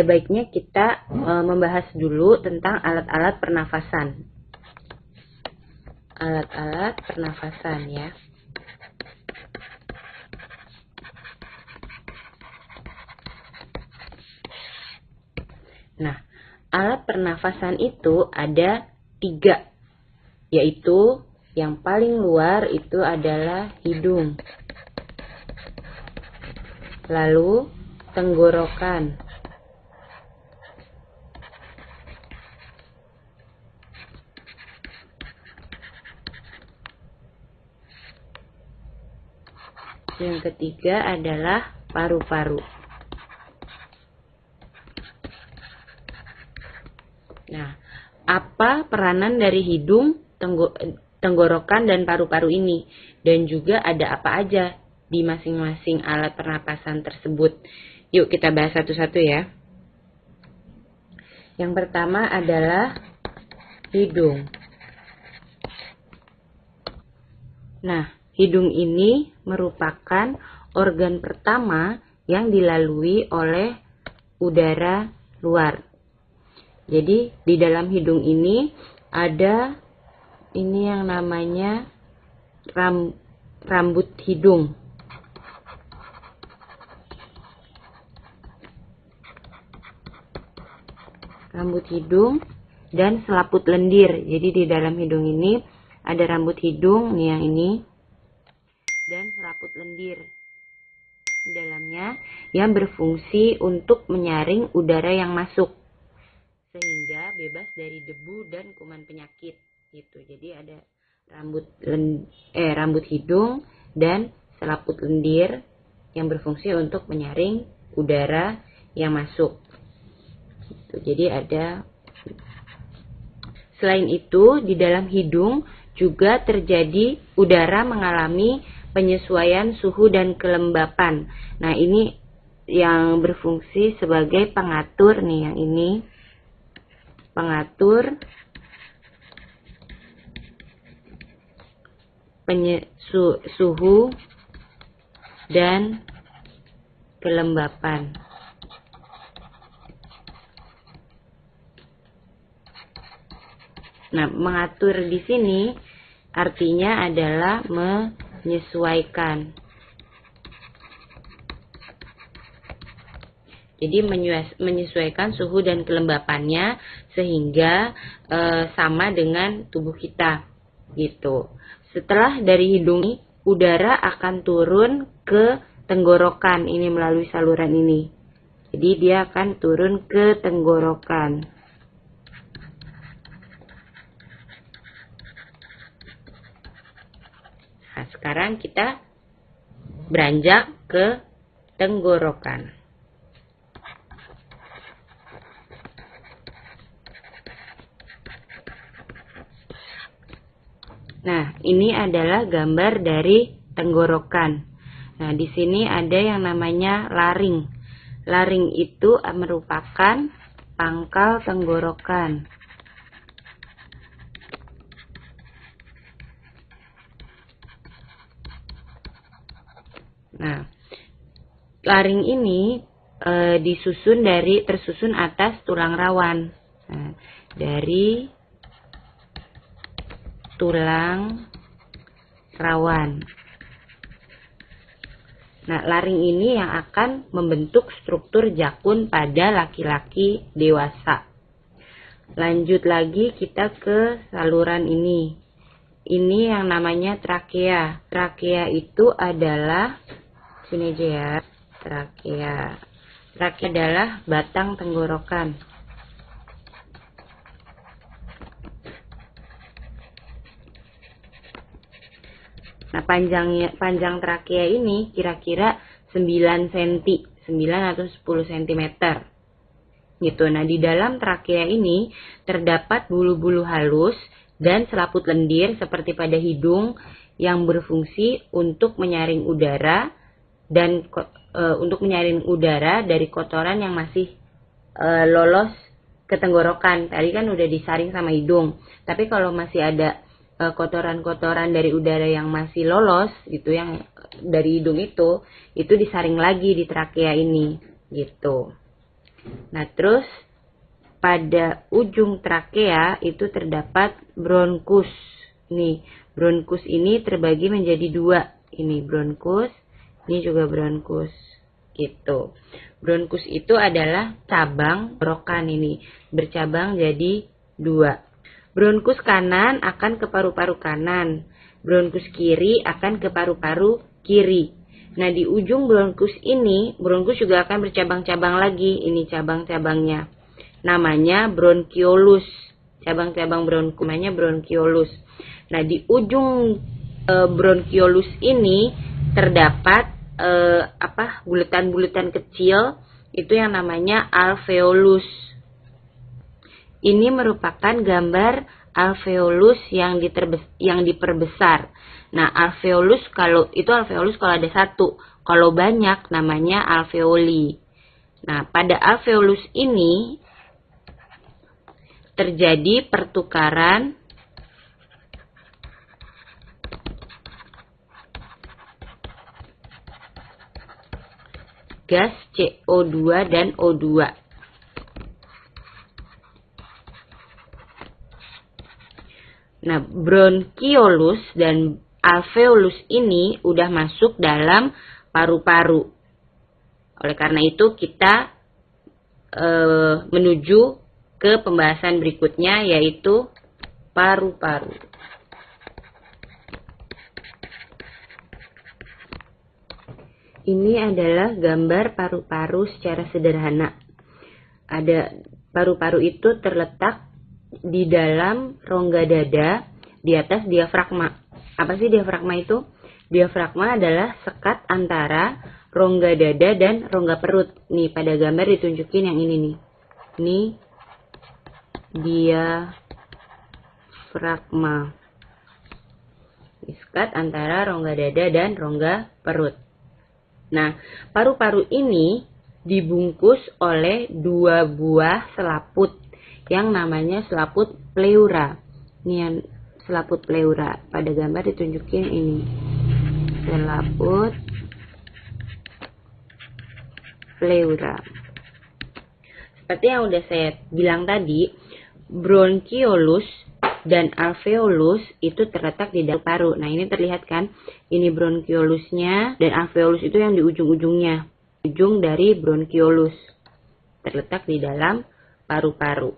Baiknya kita membahas dulu tentang alat-alat pernafasan. Alat-alat pernafasan ya. Nah, alat pernafasan itu ada 3, yaitu yang paling luar itu adalah hidung, lalu tenggorokan, yang ketiga adalah paru-paru. Nah, apa peranan dari hidung, tenggorokan, dan paru-paru ini? Dan juga ada apa aja di masing-masing alat pernapasan tersebut? Yuk kita bahas satu-satu ya. Yang pertama adalah hidung. Nah, hidung ini merupakan organ pertama yang dilalui oleh udara luar. Jadi di dalam hidung ini ada yang namanya rambut hidung. Rambut hidung dan selaput lendir. Jadi di dalam hidung ini ada rambut hidung nih yang ini dan selaput lendir di dalamnya yang berfungsi untuk menyaring udara yang masuk sehingga bebas dari debu dan kuman penyakit gitu. Jadi ada rambut hidung dan selaput lendir yang berfungsi untuk menyaring udara yang masuk. Jadi ada. Selain itu, di dalam hidung juga terjadi udara mengalami penyesuaian suhu dan kelembapan. Nah, ini yang berfungsi sebagai pengatur nih, yang ini pengatur suhu dan kelembapan. Nah, mengatur di sini artinya adalah menyesuaikan. Jadi menyesuaikan suhu dan kelembapannya sehingga sama dengan tubuh kita gitu. Setelah dari hidung, udara akan turun ke tenggorokan ini melalui saluran ini. Jadi dia akan turun ke tenggorokan. Nah, sekarang kita beranjak ke tenggorokan. Nah, ini adalah gambar dari tenggorokan. Nah, di sini ada yang namanya laring. Laring itu merupakan pangkal tenggorokan. Nah, laring ini tersusun atas tulang rawan. Nah, dari tulang rawan. Nah, laring ini yang akan membentuk struktur jakun pada laki-laki dewasa. Lanjut lagi kita ke saluran ini. Ini yang namanya trakea. Trakea itu adalah, sini aja ya, trakea. Trakea adalah batang tenggorokan. Nah, panjang trakea ini kira-kira 9 cm, 9 atau 10 cm. Gitu. Nah, di dalam trakea ini terdapat bulu-bulu halus dan selaput lendir seperti pada hidung yang berfungsi untuk menyaring udara dan dari kotoran yang masih lolos ke tenggorokan. Tadi kan udah disaring sama hidung. Tapi kalau masih ada kotoran-kotoran dari udara yang masih lolos gitu, yang dari hidung itu disaring lagi di trakea ini gitu. Nah, terus pada ujung trakea itu terdapat bronkus. Nih, bronkus ini terbagi menjadi dua. Ini bronkus, ini juga bronkus. Gitu. Bronkus itu adalah cabang tenggorokan ini. Bercabang jadi dua. Bronkus kanan akan ke paru-paru kanan. Bronkus kiri akan ke paru-paru kiri. Nah, di ujung bronkus ini, bronkus juga akan bercabang-cabang lagi. Ini cabang-cabangnya. Namanya bronkiolus. Cabang-cabang bronkus namanya bronkiolus. Nah, di ujung bronkiolus ini terdapat bulatan-bulatan kecil, itu yang namanya alveolus. Ini merupakan gambar alveolus yang diperbesar. Nah, alveolus kalau ada satu, kalau banyak namanya alveoli. Nah, pada alveolus ini terjadi pertukaran gas CO2 dan O2. Nah, bronkiolus dan alveolus ini udah masuk dalam paru-paru. Oleh karena itu kita menuju ke pembahasan berikutnya, yaitu paru-paru. Ini adalah gambar paru-paru secara sederhana. Paru-paru itu terletak di dalam rongga dada di atas diafragma. Apa sih diafragma itu? Diafragma adalah sekat antara rongga dada dan rongga perut. Nih, pada gambar ditunjukin yang ini nih. Ini diafragma. Sekat antara rongga dada dan rongga perut. Nah, paru-paru ini dibungkus oleh dua buah selaput yang namanya selaput pleura. Ini yang selaput pleura. Pada gambar ditunjukin ini. Selaput pleura. Seperti yang udah saya bilang tadi, bronkiolus dan alveolus itu terletak di dalam paru. Nah, ini terlihat kan? Ini bronkiolusnya dan alveolus itu yang di ujung-ujungnya. Ujung dari bronkiolus terletak di dalam paru-paru.